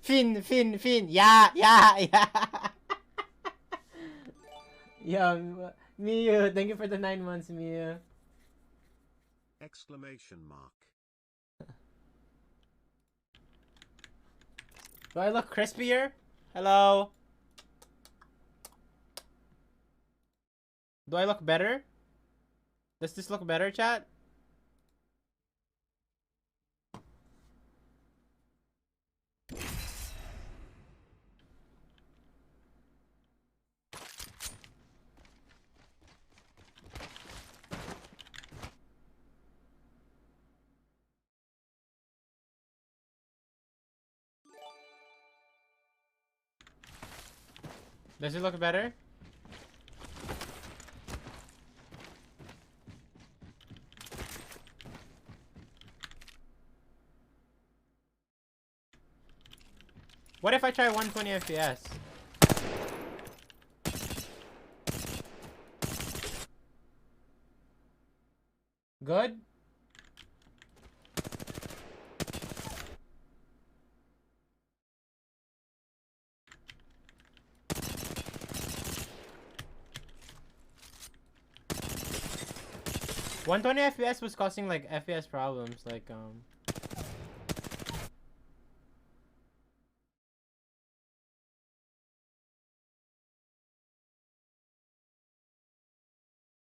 Finn. Yeah. Yo, Miyu, thank you for the 9 months, Miyu. Exclamation mark. Do I look crispier? Hello? Do I look better? Does this look better, chat? Does it look better? What if I try 120 FPS? Good? $120 FPS was causing like FPS problems, like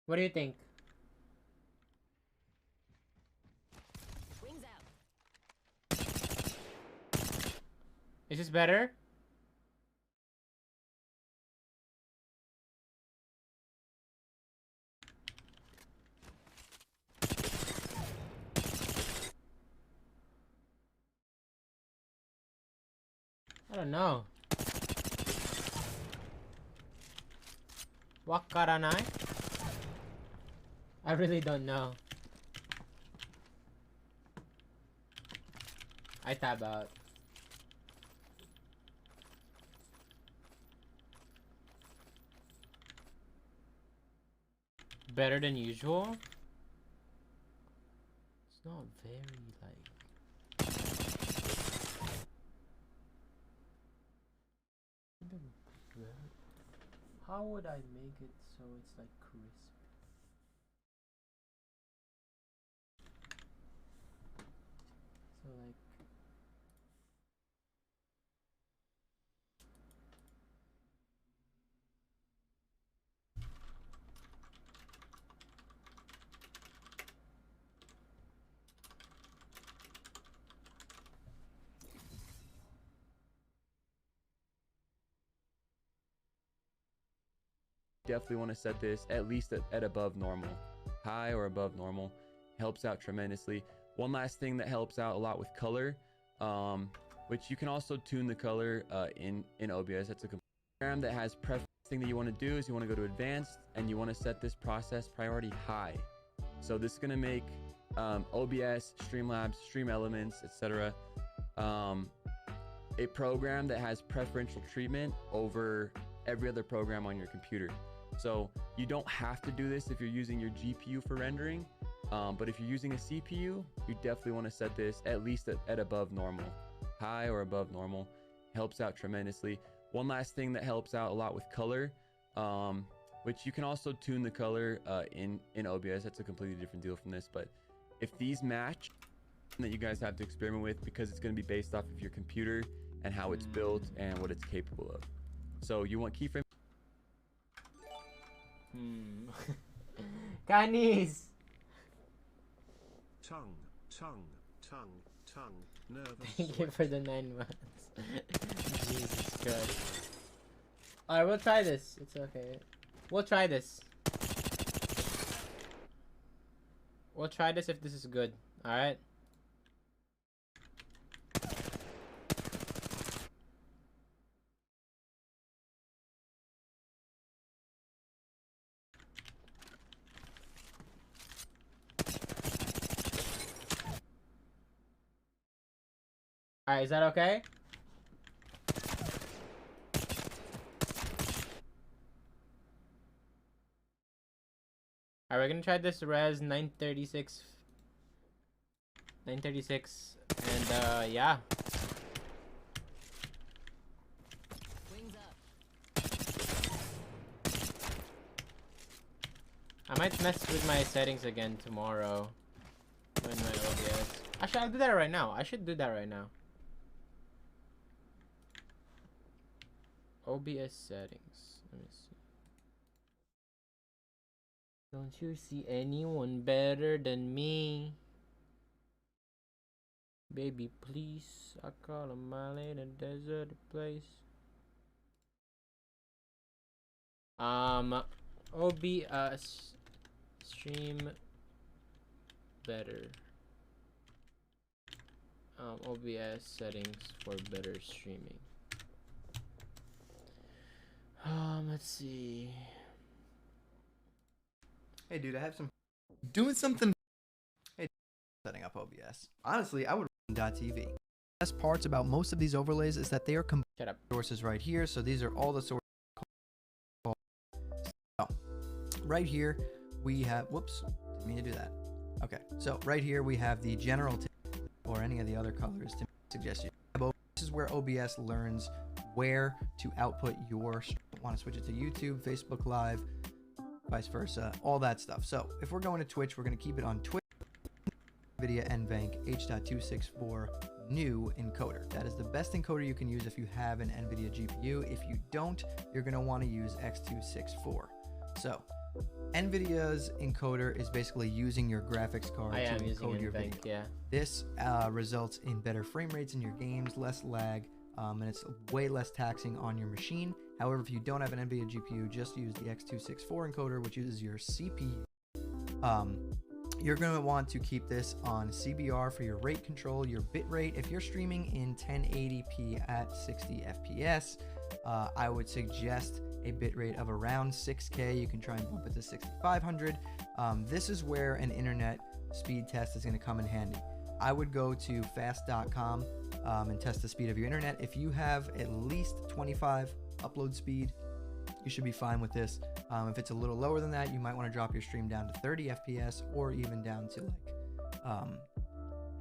what do you think? Wings out. Is this better? I don't know. Wakaranai? I really don't know. I tab out. Better than usual? It's not very like... How would I make it so it's like crisp? So like... Definitely want to set this at least at above normal. High or above normal helps out tremendously. One last thing that helps out a lot with color, which you can also tune the color in OBS. That's a program that has preference. Thing that you want to do is you want to go to advanced and you want to set this process priority high. So this is going to make OBS, Streamlabs, Stream Elements, etc. A program that has preferential treatment over every other program on your computer. So you don't have to do this if you're using your GPU for rendering, but if you're using a CPU, you definitely want to set this at least at above normal. High or above normal helps out tremendously. One last thing that helps out a lot with color, which you can also tune the color in OBS. That's a completely different deal from this, but if these match, that you guys have to experiment with because it's going to be based off of your computer and how it's built and what it's capable of. So you want keyframe. Canis! Tongue. Nervous. Thank you for the 9 months. Jesus Christ. Alright, we'll try this. It's okay. We'll try this. We'll try this if this is good. Alright? Alright, is that okay? Alright, we're gonna try this res 936 And yeah. Wings up. I might mess with my settings again tomorrow. When my OBS. Actually, I'll do that right now. I should do that right now. OBS settings. Let me see. Don't you see anyone better than me? Baby, please. I call a mile in a deserted place. OBS stream better. OBS settings for better streaming. Let's see. Hey dude, I have some doing something. Hey, setting up OBS. Honestly, I would run .tv. Best parts about most of these overlays is that they are Shut up. sources right here. So these are all the sources. So, right here we have. Whoops, didn't mean to do that. Okay, so right here we have the general or any of the other colors to suggest you. This is where OBS learns where to output your. Want to switch it to YouTube, Facebook Live, vice versa, all that stuff. So if we're going to Twitch, we're going to keep it on Twitch. NVIDIA NVENC H.264 new encoder. That is the best encoder you can use if you have an NVIDIA GPU. If you don't, you're going to want to use X264. So NVIDIA's encoder is basically using your graphics card to encode your video. Yeah. This results in better frame rates in your games, less lag, and it's way less taxing on your machine. However, if you don't have an NVIDIA GPU, just use the X264 encoder, which uses your CPU. You're going to want to keep this on CBR for your rate control, your bit rate. If you're streaming in 1080p at 60 FPS, I would suggest a bit rate of around 6K. You can try and bump it to 6500. This is where an internet speed test is going to come in handy. I would go to fast.com and test the speed of your internet. If you have at least 25 upload speed, you should be fine with this. If it's a little lower than that, you might want to drop your stream down to 30 FPS or even down to like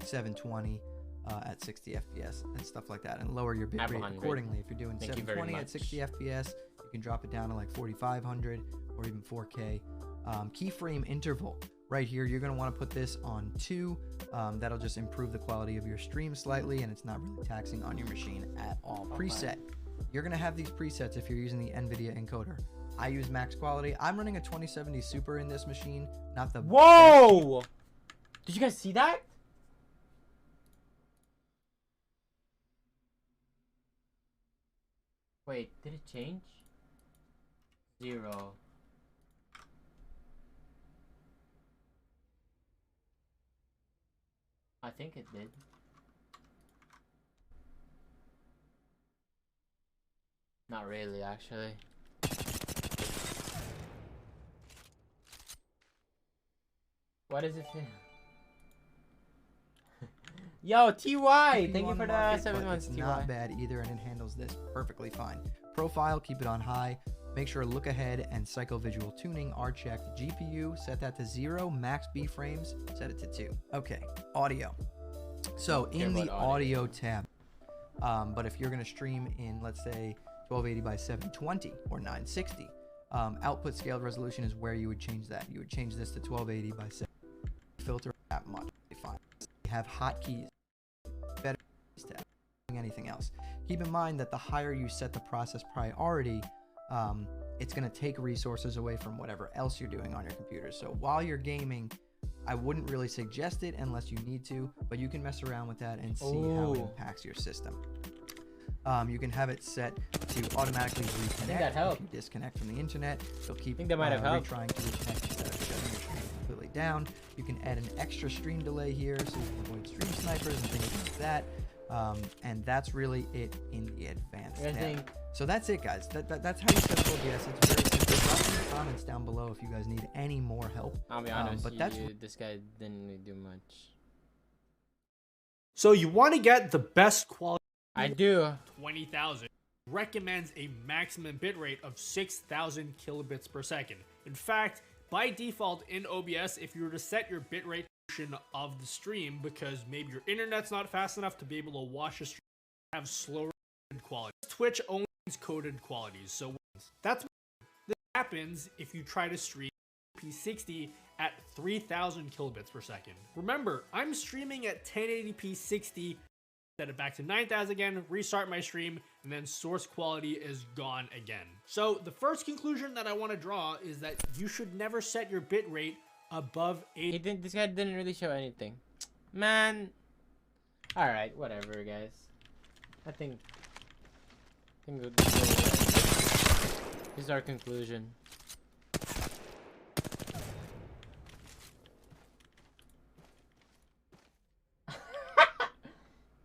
720 at 60 FPS and stuff like that, and lower your bit rate accordingly. If you're doing 720 at 60 FPS, you can drop it down to like 4500 or even 4K. Keyframe interval. Right here, you're going to want to put this on 2. That'll just improve the quality of your stream slightly, and it's not really taxing on your machine at all. Preset. You're going to have these presets if you're using the NVIDIA encoder. I use max quality. I'm running a 2070 Super in this machine, not the Whoa! Best. Did you guys see that? Wait, did it change? 0. I think it did. Not really, actually. What is it? Yo, TY! Thank you for the 7 months, it's TY. Not bad either, and it handles this perfectly fine. Profile, keep it on high. Make sure look ahead and cycle visual tuning are checked. GPU, set that to 0. Max B frames, set it to 2. Okay, audio. So in the audio tab, but if you're going to stream in, let's say, 1280 by 720 or 960, output scaled resolution is where you would change that. You would change this to 1280 by 720. Filter that much, fine. You have hotkeys, better tab, anything else. Keep in mind that the higher you set the process priority, it's going to take resources away from whatever else you're doing on your computer. So while you're gaming, I wouldn't really suggest it unless you need to, but you can mess around with that and see how it impacts your system. You can have it set to automatically reconnect if you disconnect from the internet. It'll keep that might have helped. trying to reconnect instead of shutting your stream completely down. You can add an extra stream delay here so you can avoid stream snipers and things like that. And that's really it in the advanced tab. So that's it, guys. That's how you set up OBS. It's very simple. Drop in the comments down below if you guys need any more help. I'll be honest, but that's this guy didn't really do much. So you want to get the best quality. I do. 20,000 recommends a maximum bitrate of 6,000 kilobits per second. In fact, by default in OBS, if you were to set your bitrate of the stream because maybe your internet's not fast enough to be able to watch a stream, have slower quality. Twitch only has coded qualities, so that's what this happens if you try to stream P60 at 3000 kilobits per second. Remember, I'm streaming at 1080p 60, set it back to 9000 again, restart my stream, and then source quality is gone again. So the first conclusion that I want to draw is that you should never set your bitrate above 80. This guy didn't really show anything. Man. Alright, whatever, guys. I think this is our conclusion.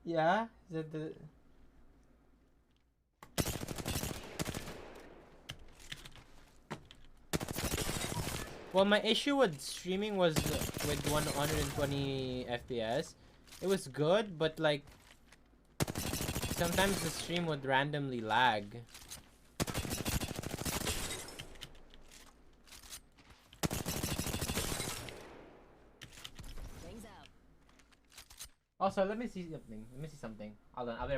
Yeah? Is that the... Well, my issue with streaming was with 120 FPS. It was good, but like sometimes the stream would randomly lag. Wings out. Also, let me see something. I'll be